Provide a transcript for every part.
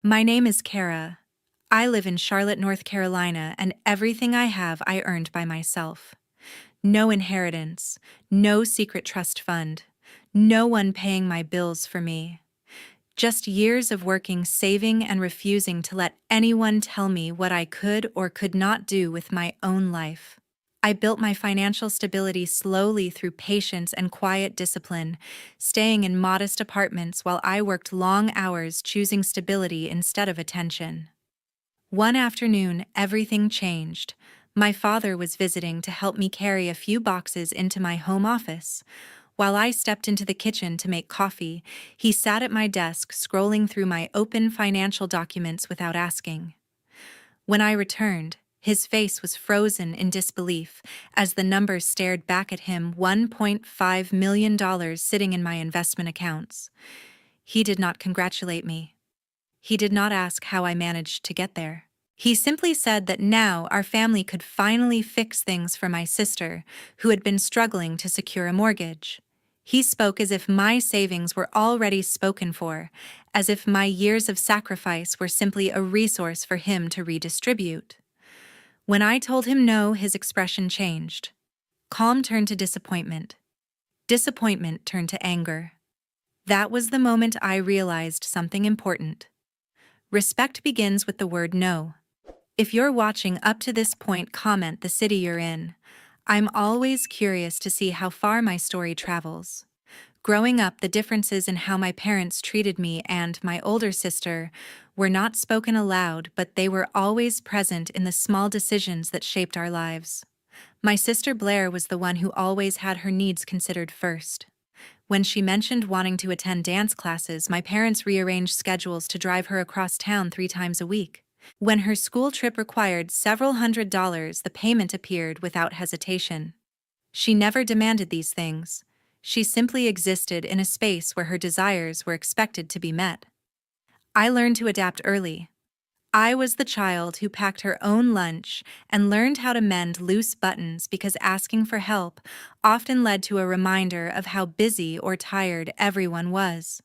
My name is Kara. I live in Charlotte, North Carolina, and everything I have I earned by myself. No inheritance, no secret trust fund, no one paying my bills for me. Just years of working, saving, and refusing to let anyone tell me what I could or could not do with my own life. I built my financial stability slowly through patience and quiet discipline, staying in modest apartments while I worked long hours choosing stability instead of attention. One afternoon, everything changed. My father was visiting to help me carry a few boxes into my home office. While I stepped into the kitchen to make coffee, he sat at my desk scrolling through my open financial documents without asking. When I returned, his face was frozen in disbelief as the numbers stared back at him, $1.5 million sitting in my investment accounts. He did not congratulate me. He did not ask how I managed to get there. He simply said that now our family could finally fix things for my sister, who had been struggling to secure a mortgage. He spoke as if my savings were already spoken for, as if my years of sacrifice were simply a resource for him to redistribute. When I told him no, his expression changed. Calm turned to disappointment. Disappointment turned to anger. That was the moment I realized something important. Respect begins with the word no. If you're watching up to this point, comment the city you're in. I'm always curious to see how far my story travels. Growing up, the differences in how my parents treated me and my older sister were not spoken aloud, but they were always present in the small decisions that shaped our lives. My sister Blair was the one who always had her needs considered first. When she mentioned wanting to attend dance classes, my parents rearranged schedules to drive her across town 3 times a week. When her school trip required several $100s, the payment appeared without hesitation. She never demanded these things. She simply existed in a space where her desires were expected to be met. I learned to adapt early. I was the child who packed her own lunch and learned how to mend loose buttons because asking for help often led to a reminder of how busy or tired everyone was.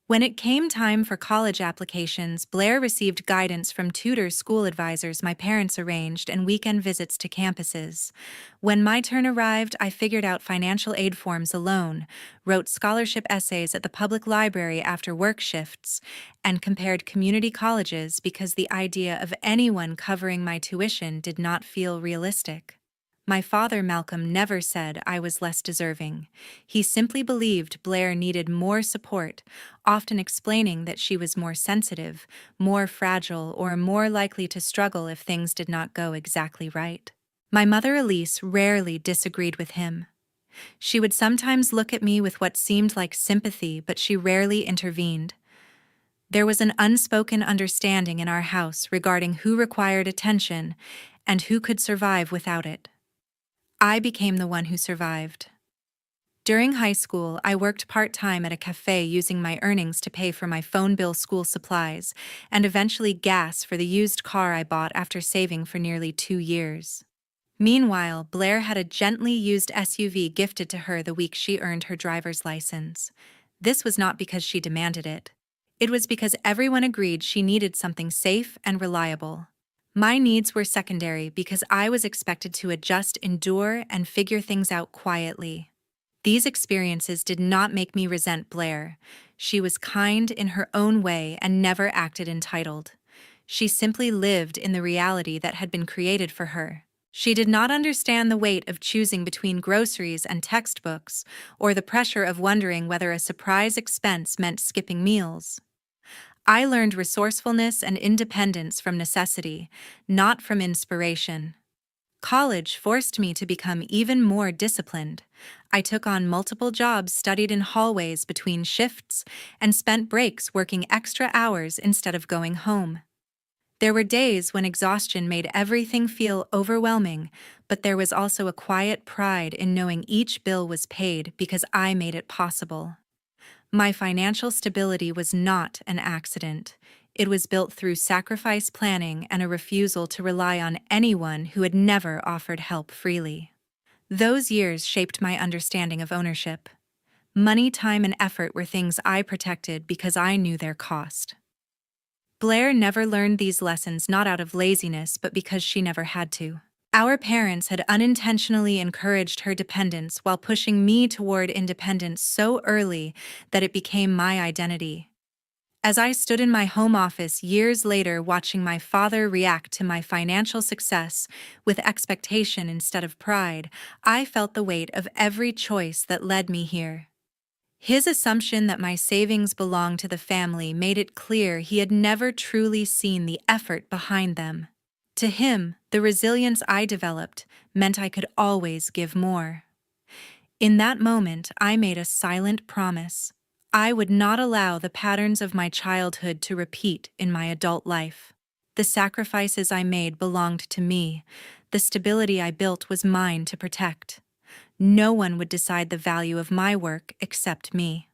When it came time for college applications, Blair received guidance from tutor school advisors my parents arranged and weekend visits to campuses. When my turn arrived, I figured out financial aid forms alone, wrote scholarship essays at the public library after work shifts, and compared community colleges because the idea of anyone covering my tuition did not feel realistic. My father, Malcolm, never said I was less deserving. He simply believed Blair needed more support, often explaining that she was more sensitive, more fragile, or more likely to struggle if things did not go exactly right. My mother, Elise, rarely disagreed with him. She would sometimes look at me with what seemed like sympathy, but she rarely intervened. There was an unspoken understanding in our house regarding who required attention and who could survive without it. I became the one who survived. During high school, I worked part-time at a cafe using my earnings to pay for my phone bill, school supplies, and eventually gas for the used car I bought after saving for nearly 2 years. Meanwhile, Blair had a gently used SUV gifted to her the week she earned her driver's license. This was not because she demanded it. It was because everyone agreed she needed something safe and reliable. My needs were secondary because I was expected to adjust, endure, and figure things out quietly. These experiences did not make me resent Blair. She was kind in her own way and never acted entitled. She simply lived in the reality that had been created for her. She did not understand the weight of choosing between groceries and textbooks, or the pressure of wondering whether a surprise expense meant skipping meals. I learned resourcefulness and independence from necessity, not from inspiration. College forced me to become even more disciplined. I took on multiple jobs, studied in hallways between shifts, and spent breaks working extra hours instead of going home. There were days when exhaustion made everything feel overwhelming, but there was also a quiet pride in knowing each bill was paid because I made it possible. My financial stability was not an accident. It was built through sacrifice planning and a refusal to rely on anyone who had never offered help freely. Those years shaped my understanding of ownership. Money, time, and effort were things I protected because I knew their cost. Blair never learned these lessons not out of laziness but because she never had to. Our parents had unintentionally encouraged her dependence while pushing me toward independence so early that it became my identity. As I stood in my home office years later watching my father react to my financial success with expectation instead of pride, I felt the weight of every choice that led me here. His assumption that my savings belonged to the family made it clear he had never truly seen the effort behind them. To him, the resilience I developed meant I could always give more. In that moment, I made a silent promise. I would not allow the patterns of my childhood to repeat in my adult life. The sacrifices I made belonged to me. The stability I built was mine to protect. No one would decide the value of my work except me.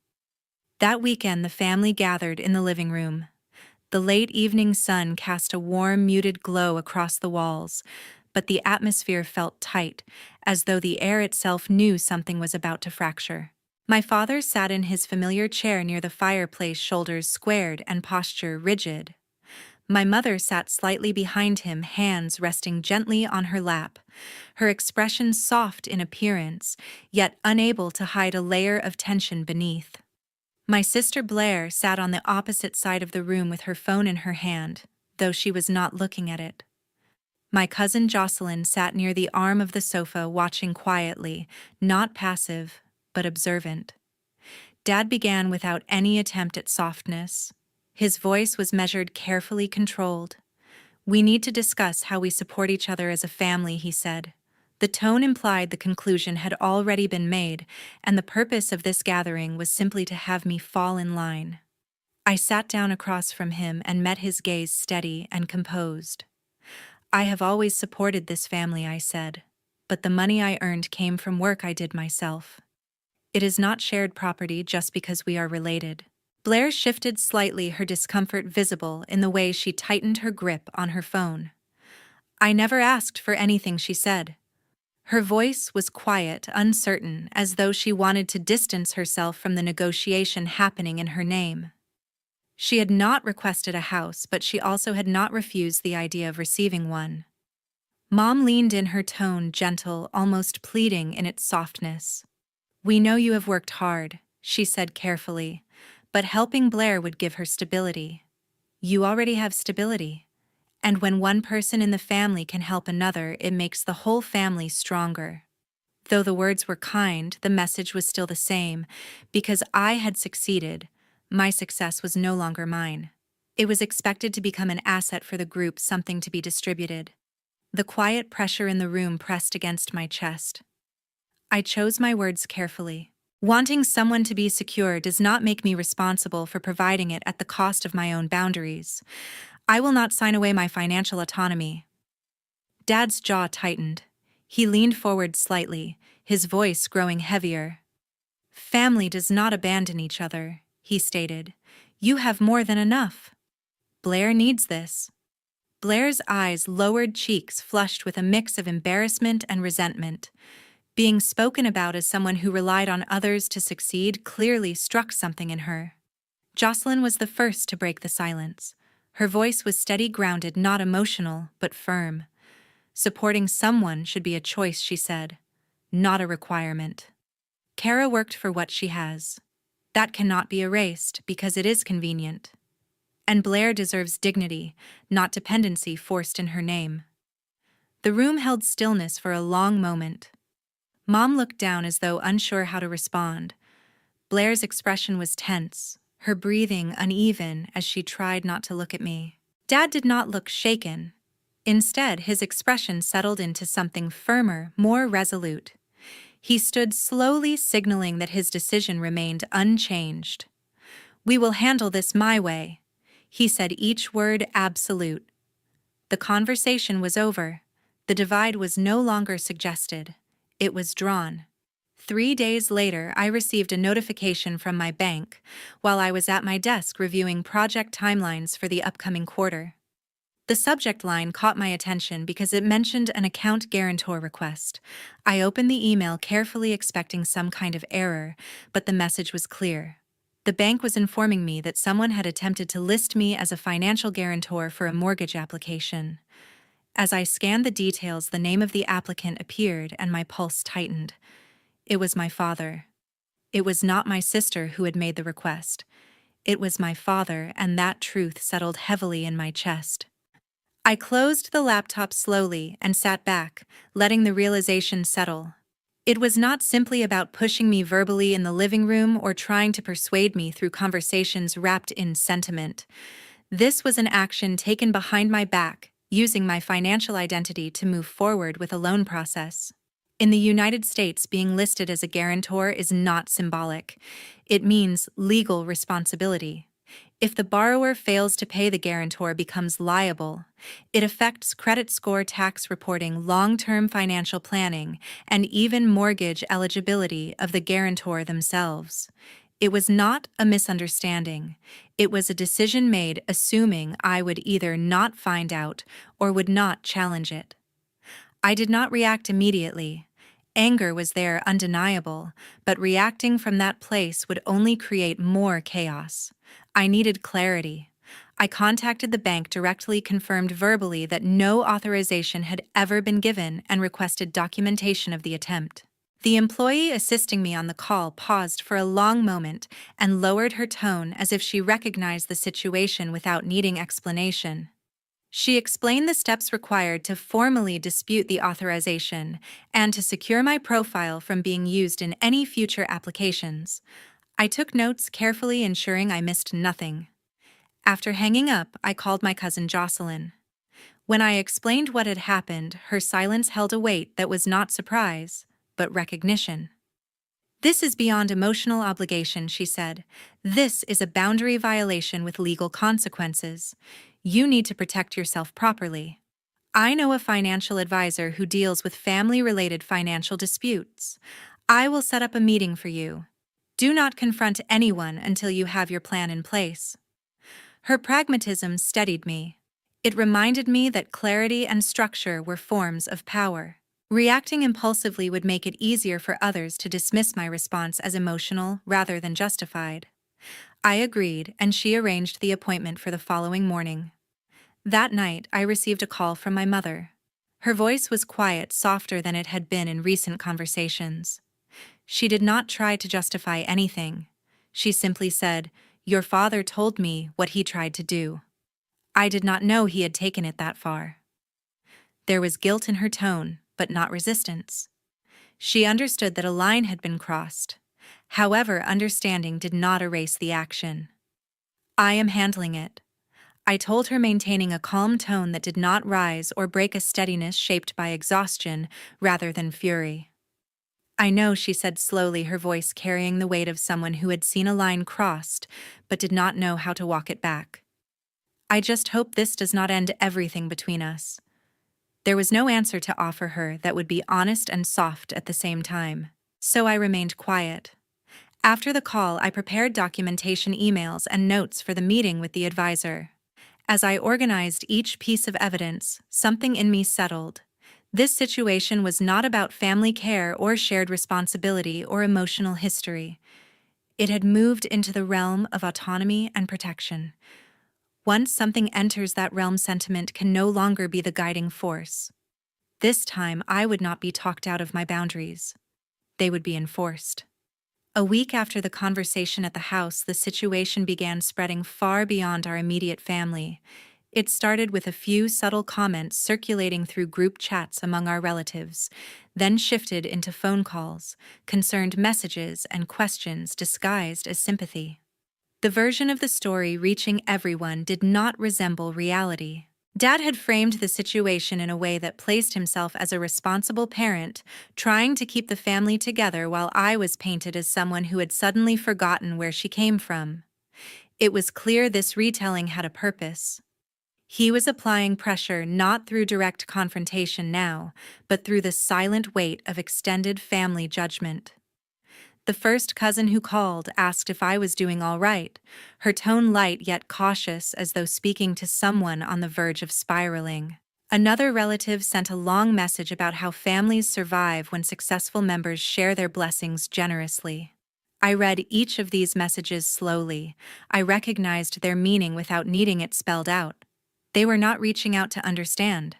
That weekend, the family gathered in the living room. The late evening sun cast a warm, muted glow across the walls, but the atmosphere felt tight, as though the air itself knew something was about to fracture. My father sat in his familiar chair near the fireplace, shoulders squared and posture rigid. My mother sat slightly behind him, hands resting gently on her lap, her expression soft in appearance, yet unable to hide a layer of tension beneath. My sister Blair sat on the opposite side of the room with her phone in her hand, though she was not looking at it. My cousin Jocelyn sat near the arm of the sofa, watching quietly, not passive, but observant. Dad began without any attempt at softness. His voice was measured, carefully controlled. "We need to discuss how we support each other as a family," he said. The tone implied the conclusion had already been made, and the purpose of this gathering was simply to have me fall in line. I sat down across from him and met his gaze, steady and composed. "I have always supported this family," I said, "but the money I earned came from work I did myself. It is not shared property just because we are related." Blair shifted slightly, her discomfort visible in the way she tightened her grip on her phone. "I never asked for anything," she said. Her voice was quiet, uncertain, as though she wanted to distance herself from the negotiation happening in her name. She had not requested a house, but she also had not refused the idea of receiving one. Mom leaned in, her tone gentle, almost pleading in its softness. "We know you have worked hard," she said carefully, "but helping Blair would give her stability. You already have stability. And when one person in the family can help another, it makes the whole family stronger." Though the words were kind, the message was still the same. Because I had succeeded, my success was no longer mine. It was expected to become an asset for the group, something to be distributed. The quiet pressure in the room pressed against my chest. I chose my words carefully. Wanting someone to be secure does not make me responsible for providing it at the cost of my own boundaries. I will not sign away my financial autonomy. Dad's jaw tightened. He leaned forward slightly, his voice growing heavier. "Family does not abandon each other," he stated. "You have more than enough. Blair needs this." Blair's eyes, lowered cheeks flushed with a mix of embarrassment and resentment. Being spoken about as someone who relied on others to succeed clearly struck something in her. Jocelyn was the first to break the silence. Her voice was steady, grounded, not emotional, but firm. "Supporting someone should be a choice," she said, "not a requirement. Kara worked for what she has. That cannot be erased because it is convenient. And Blair deserves dignity, not dependency forced in her name." The room held stillness for a long moment. Mom looked down as though unsure how to respond. Blair's expression was tense, her breathing uneven as she tried not to look at me. Dad did not look shaken. Instead, his expression settled into something firmer, more resolute. He stood slowly, signaling that his decision remained unchanged. "We will handle this my way," he said, each word absolute. The conversation was over. The divide was no longer suggested. It was drawn. 3 days later, I received a notification from my bank while I was at my desk reviewing project timelines for the upcoming quarter. The subject line caught my attention because it mentioned an account guarantor request. I opened the email carefully, expecting some kind of error, but the message was clear. The bank was informing me that someone had attempted to list me as a financial guarantor for a mortgage application. As I scanned the details, the name of the applicant appeared and my pulse tightened. It was my father. It was not my sister who had made the request. It was my father, and that truth settled heavily in my chest. I closed the laptop slowly and sat back, letting the realization settle. It was not simply about pushing me verbally in the living room or trying to persuade me through conversations wrapped in sentiment. This was an action taken behind my back, using my financial identity to move forward with a loan process. In the United States, being listed as a guarantor is not symbolic. It means legal responsibility. If the borrower fails to pay, the guarantor becomes liable. It affects credit score, tax reporting, long-term financial planning, and even mortgage eligibility of the guarantor themselves. It was not a misunderstanding. It was a decision made assuming I would either not find out or would not challenge it. I did not react immediately. Anger was there, undeniable, but reacting from that place would only create more chaos. I needed clarity. I contacted the bank directly, confirmed verbally that no authorization had ever been given, and requested documentation of the attempt. The employee assisting me on the call paused for a long moment and lowered her tone as if she recognized the situation without needing explanation. She explained the steps required to formally dispute the authorization and to secure my profile from being used in any future applications. I took notes carefully, ensuring I missed nothing. After hanging up, I called my cousin Jocelyn. When I explained what had happened, her silence held a weight that was not surprise, but recognition. "This is beyond emotional obligation," she said. "This is a boundary violation with legal consequences. You need to protect yourself properly. I know a financial advisor who deals with family-related financial disputes. I will set up a meeting for you. Do not confront anyone until you have your plan in place." Her pragmatism steadied me. It reminded me that clarity and structure were forms of power. Reacting impulsively would make it easier for others to dismiss my response as emotional rather than justified. I agreed, and she arranged the appointment for the following morning. That night, I received a call from my mother. Her voice was quiet, softer than it had been in recent conversations. She did not try to justify anything. She simply said, "Your father told me what he tried to do." I did not know he had taken it that far. There was guilt in her tone, but not resistance. She understood that a line had been crossed. However, understanding did not erase the action. "I am handling it," I told her, maintaining a calm tone that did not rise or break a steadiness shaped by exhaustion rather than fury. "I know," she said slowly, her voice carrying the weight of someone who had seen a line crossed but did not know how to walk it back. "I just hope this does not end everything between us." There was no answer to offer her that would be honest and soft at the same time, so I remained quiet. After the call, I prepared documentation, emails, and notes for the meeting with the advisor. As I organized each piece of evidence, something in me settled. This situation was not about family care or shared responsibility or emotional history. It had moved into the realm of autonomy and protection. Once something enters that realm, sentiment can no longer be the guiding force. This time, I would not be talked out of my boundaries. They would be enforced. A week after the conversation at the house, the situation began spreading far beyond our immediate family. It started with a few subtle comments circulating through group chats among our relatives, then shifted into phone calls, concerned messages, and questions disguised as sympathy. The version of the story reaching everyone did not resemble reality. Dad had framed the situation in a way that placed himself as a responsible parent, trying to keep the family together, while I was painted as someone who had suddenly forgotten where she came from. It was clear this retelling had a purpose. He was applying pressure not through direct confrontation now, but through the silent weight of extended family judgment. The first cousin who called asked if I was doing all right, her tone light yet cautious, as though speaking to someone on the verge of spiraling. Another relative sent a long message about how families survive when successful members share their blessings generously. I read each of these messages slowly. I recognized their meaning without needing it spelled out. They were not reaching out to understand.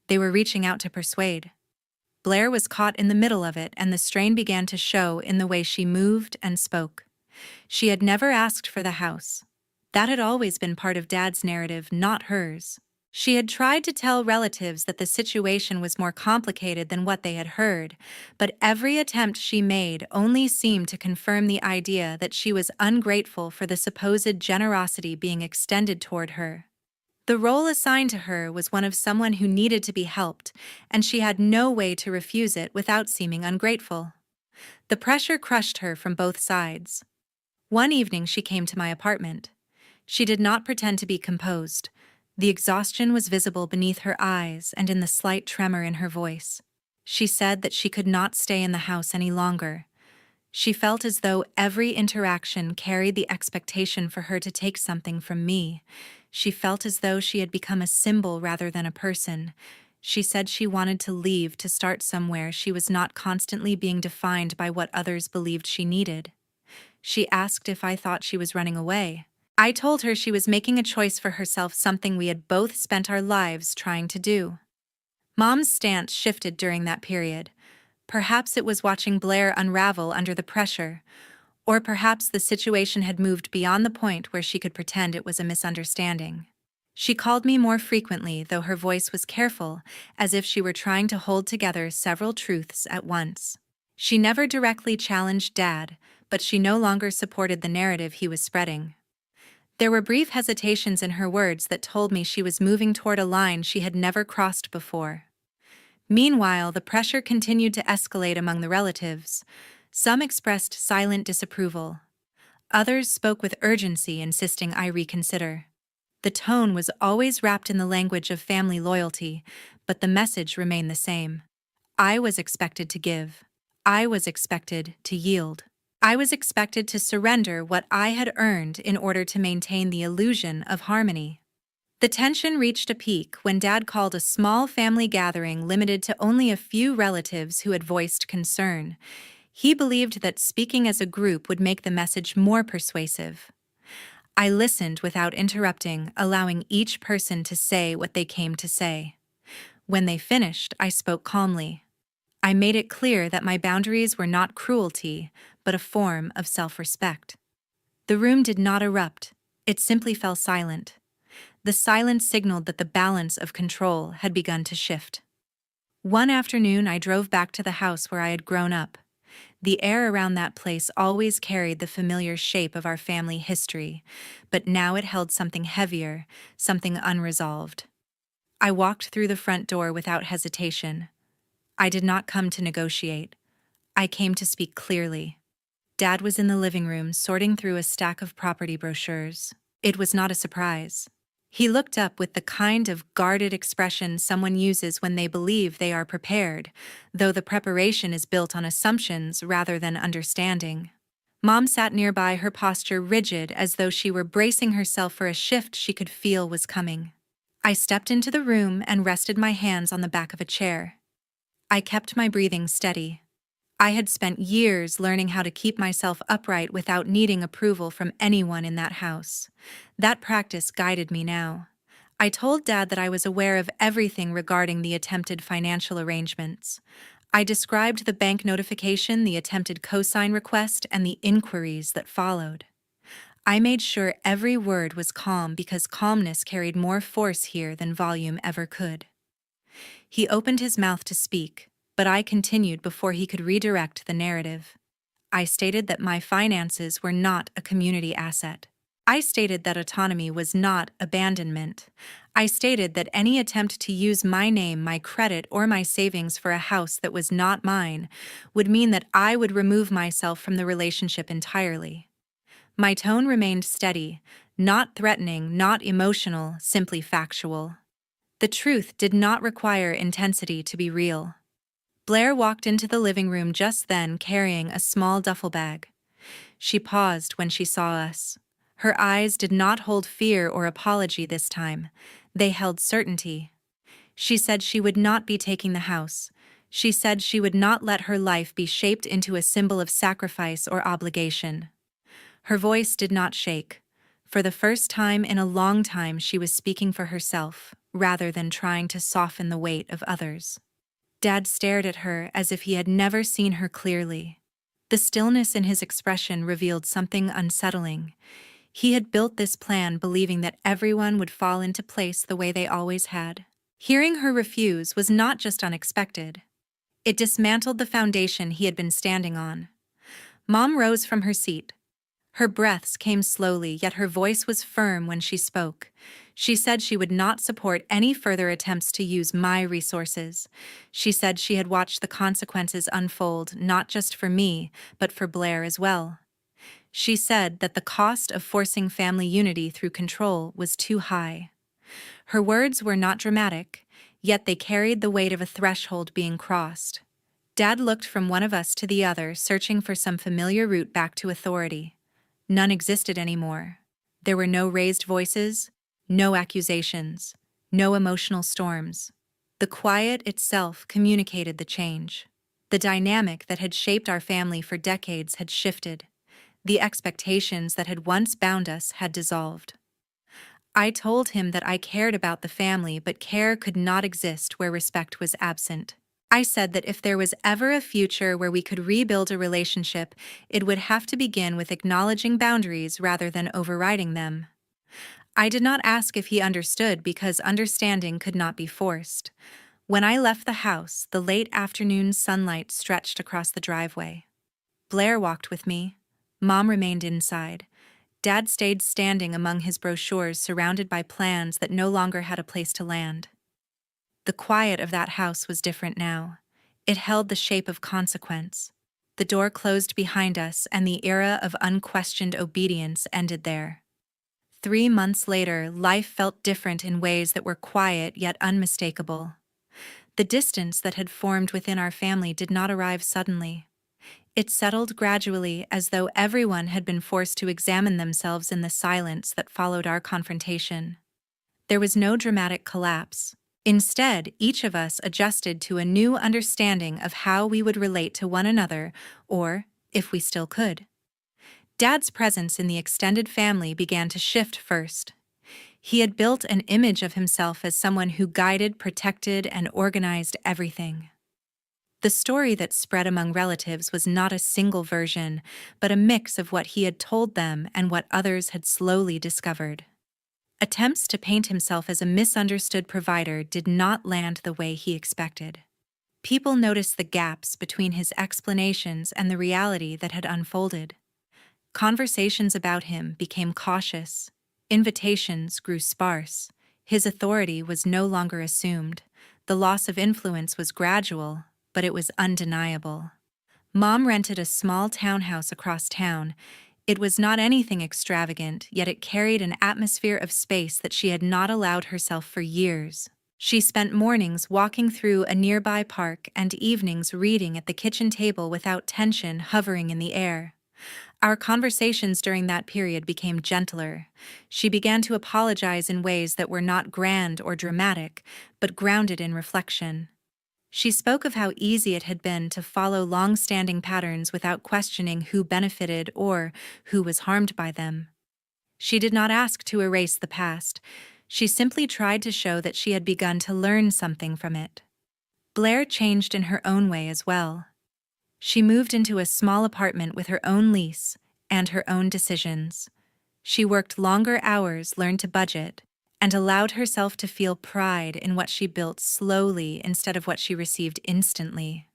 They were reaching out to persuade. Blair was caught in the middle of it, and the strain began to show in the way she moved and spoke. She had never asked for the house. That had always been part of Dad's narrative, not hers. She had tried to tell relatives that the situation was more complicated than what they had heard, but every attempt she made only seemed to confirm the idea that she was ungrateful for the supposed generosity being extended toward her. The role assigned to her was one of someone who needed to be helped, and she had no way to refuse it without seeming ungrateful. The pressure crushed her from both sides. One evening she came to my apartment. She did not pretend to be composed. The exhaustion was visible beneath her eyes and in the slight tremor in her voice. She said that she could not stay in the house any longer. She felt as though every interaction carried the expectation for her to take something from me. She felt as though she had become a symbol rather than a person. She said she wanted to leave to start somewhere she was not constantly being defined by what others believed she needed. She asked if I thought she was running away. I told her she was making a choice for herself, something we had both spent our lives trying to do. Mom's stance shifted during that period. Perhaps it was watching Blair unravel under the pressure, or perhaps the situation had moved beyond the point where she could pretend it was a misunderstanding. She called me more frequently, though her voice was careful, as if she were trying to hold together several truths at once. She never directly challenged Dad, but she no longer supported the narrative he was spreading. There were brief hesitations in her words that told me she was moving toward a line she had never crossed before. Meanwhile, the pressure continued to escalate among the relatives. Some expressed silent disapproval. Others spoke with urgency, insisting I reconsider. The tone was always wrapped in the language of family loyalty, but the message remained the same. I was expected to give. I was expected to yield. I was expected to surrender what I had earned in order to maintain the illusion of harmony. The tension reached a peak when Dad called a small family gathering limited to only a few relatives who had voiced concern. He believed that speaking as a group would make the message more persuasive. I listened without interrupting, allowing each person to say what they came to say. When they finished, I spoke calmly. I made it clear that my boundaries were not cruelty, but a form of self-respect. The room did not erupt. It simply fell silent. The silence signaled that the balance of control had begun to shift. One afternoon, I drove back to the house where I had grown up. The air around that place always carried the familiar shape of our family history, but now it held something heavier, something unresolved. I walked through the front door without hesitation. I did not come to negotiate. I came to speak clearly. Dad was in the living room sorting through a stack of property brochures. It was not a surprise. He looked up with the kind of guarded expression someone uses when they believe they are prepared, though the preparation is built on assumptions rather than understanding. Mom sat nearby, her posture rigid as though she were bracing herself for a shift she could feel was coming. I stepped into the room and rested my hands on the back of a chair. I kept my breathing steady. I had spent years learning how to keep myself upright without needing approval from anyone in that house. That practice guided me now. I told Dad that I was aware of everything regarding the attempted financial arrangements. I described the bank notification, the attempted cosign request, and the inquiries that followed. I made sure every word was calm because calmness carried more force here than volume ever could. He opened his mouth to speak, but I continued before he could redirect the narrative. I stated that my finances were not a community asset. I stated that autonomy was not abandonment. I stated that any attempt to use my name, my credit, or my savings for a house that was not mine would mean that I would remove myself from the relationship entirely. My tone remained steady, not threatening, not emotional, simply factual. The truth did not require intensity to be real. Blair walked into the living room just then carrying a small duffel bag. She paused when she saw us. Her eyes did not hold fear or apology this time. They held certainty. She said she would not be taking the house. She said she would not let her life be shaped into a symbol of sacrifice or obligation. Her voice did not shake. For the first time in a long time, she was speaking for herself, rather than trying to soften the weight of others. Dad stared at her as if he had never seen her clearly. The stillness in his expression revealed something unsettling. He had built this plan believing that everyone would fall into place the way they always had. Hearing her refuse was not just unexpected. It dismantled the foundation he had been standing on. Mom rose from her seat. Her breaths came slowly, yet her voice was firm when she spoke. She said she would not support any further attempts to use my resources. She said she had watched the consequences unfold, not just for me, but for Blair as well. She said that the cost of forcing family unity through control was too high. Her words were not dramatic, yet they carried the weight of a threshold being crossed. Dad looked from one of us to the other, searching for some familiar route back to authority. None existed anymore. There were no raised voices, no accusations, no emotional storms. The quiet itself communicated the change. The dynamic that had shaped our family for decades had shifted. The expectations that had once bound us had dissolved. I told him that I cared about the family, but care could not exist where respect was absent. I said that if there was ever a future where we could rebuild a relationship, it would have to begin with acknowledging boundaries rather than overriding them. I did not ask if he understood because understanding could not be forced. When I left the house, the late afternoon sunlight stretched across the driveway. Blair walked with me. Mom remained inside. Dad stayed standing among his brochures, surrounded by plans that no longer had a place to land. The quiet of that house was different now. It held the shape of consequence. The door closed behind us, and the era of unquestioned obedience ended there. 3 months later, life felt different in ways that were quiet yet unmistakable. The distance that had formed within our family did not arrive suddenly. It settled gradually, as though everyone had been forced to examine themselves in the silence that followed our confrontation. There was no dramatic collapse. Instead, each of us adjusted to a new understanding of how we would relate to one another, or if we still could. Dad's presence in the extended family began to shift first. He had built an image of himself as someone who guided, protected, and organized everything. The story that spread among relatives was not a single version, but a mix of what he had told them and what others had slowly discovered. Attempts to paint himself as a misunderstood provider did not land the way he expected. People noticed the gaps between his explanations and the reality that had unfolded. Conversations about him became cautious. Invitations grew sparse. His authority was no longer assumed. The loss of influence was gradual, but it was undeniable. Mom rented a small townhouse across town. It was not anything extravagant, yet it carried an atmosphere of space that she had not allowed herself for years. She spent mornings walking through a nearby park and evenings reading at the kitchen table without tension hovering in the air. Our conversations during that period became gentler. She began to apologize in ways that were not grand or dramatic, but grounded in reflection. She spoke of how easy it had been to follow long-standing patterns without questioning who benefited or who was harmed by them. She did not ask to erase the past. She simply tried to show that she had begun to learn something from it. Blair changed in her own way as well. She moved into a small apartment with her own lease and her own decisions. She worked longer hours, learned to budget, and allowed herself to feel pride in what she built slowly instead of what she received instantly.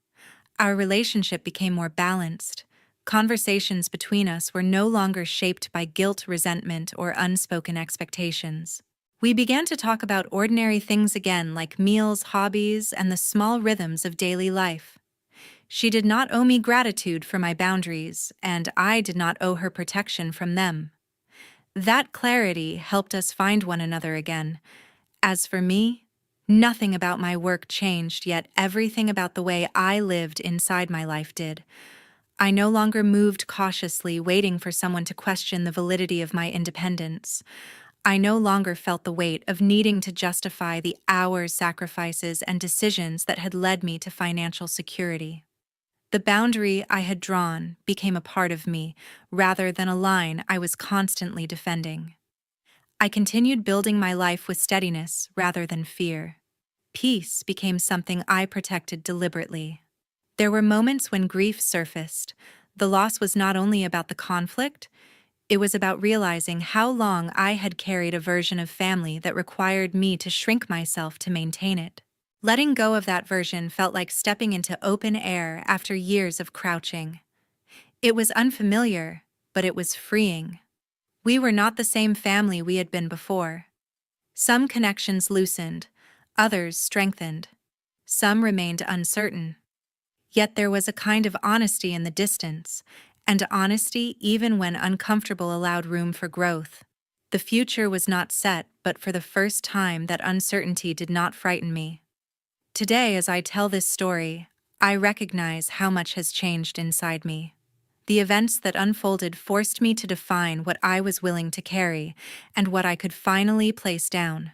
Our relationship became more balanced. Conversations between us were no longer shaped by guilt, resentment, or unspoken expectations. We began to talk about ordinary things again, like meals, hobbies, and the small rhythms of daily life. She did not owe me gratitude for my boundaries, and I did not owe her protection from them. That clarity helped us find one another again. As for me, nothing about my work changed, yet everything about the way I lived inside my life did. I no longer moved cautiously, waiting for someone to question the validity of my independence. I no longer felt the weight of needing to justify the hours, sacrifices, and decisions that had led me to financial security. The boundary I had drawn became a part of me, rather than a line I was constantly defending. I continued building my life with steadiness rather than fear. Peace became something I protected deliberately. There were moments when grief surfaced. The loss was not only about the conflict, it was about realizing how long I had carried a version of family that required me to shrink myself to maintain it. Letting go of that version felt like stepping into open air after years of crouching. It was unfamiliar, but it was freeing. We were not the same family we had been before. Some connections loosened, others strengthened. Some remained uncertain. Yet there was a kind of honesty in the distance, and honesty even when uncomfortable allowed room for growth. The future was not set, but for the first time that uncertainty did not frighten me. Today, as I tell this story, I recognize how much has changed inside me. The events that unfolded forced me to define what I was willing to carry and what I could finally place down.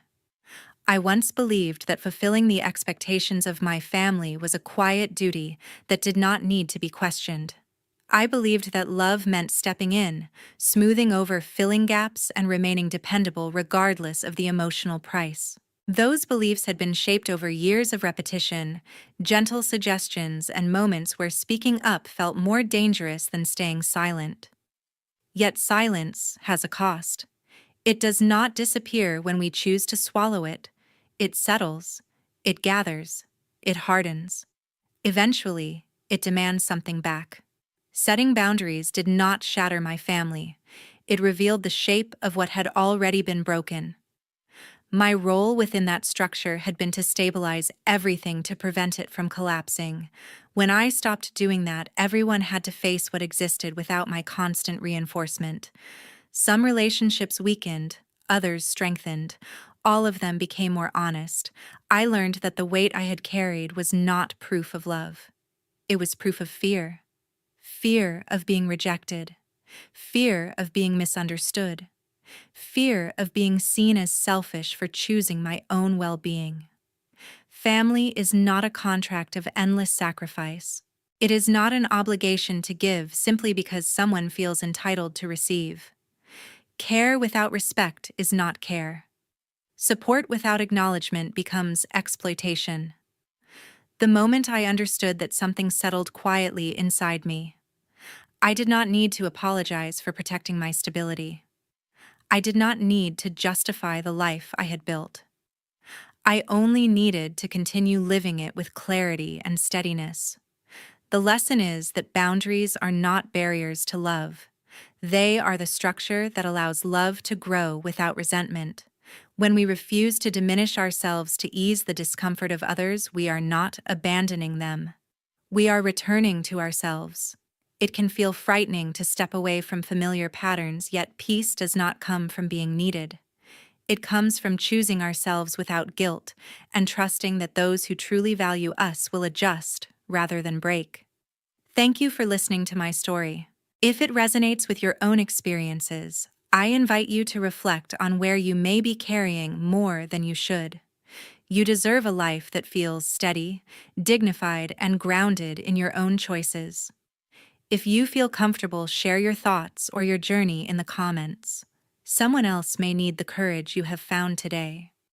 I once believed that fulfilling the expectations of my family was a quiet duty that did not need to be questioned. I believed that love meant stepping in, smoothing over filling gaps, and remaining dependable regardless of the emotional price. Those beliefs had been shaped over years of repetition, gentle suggestions, and moments where speaking up felt more dangerous than staying silent. Yet silence has a cost. It does not disappear when we choose to swallow it. It settles, it gathers, it hardens. Eventually, it demands something back. Setting boundaries did not shatter my family. It revealed the shape of what had already been broken. My role within that structure had been to stabilize everything to prevent it from collapsing. When I stopped doing that, everyone had to face what existed without my constant reinforcement. Some relationships weakened, others strengthened. All of them became more honest. I learned that the weight I had carried was not proof of love. It was proof of fear. Fear of being rejected. Fear of being misunderstood. Fear of being seen as selfish for choosing my own well-being. Family is not a contract of endless sacrifice. It is not an obligation to give simply because someone feels entitled to receive. Care without respect is not care. Support without acknowledgement becomes exploitation. The moment I understood that something settled quietly inside me, I did not need to apologize for protecting my stability. I did not need to justify the life I had built. I only needed to continue living it with clarity and steadiness. The lesson is that boundaries are not barriers to love. They are the structure that allows love to grow without resentment. When we refuse to diminish ourselves to ease the discomfort of others, we are not abandoning them. We are returning to ourselves. It can feel frightening to step away from familiar patterns, yet peace does not come from being needed. It comes from choosing ourselves without guilt and trusting that those who truly value us will adjust rather than break. Thank you for listening to my story. If it resonates with your own experiences, I invite you to reflect on where you may be carrying more than you should. You deserve a life that feels steady, dignified, and grounded in your own choices. If you feel comfortable, share your thoughts or your journey in the comments. Someone else may need the courage you have found today.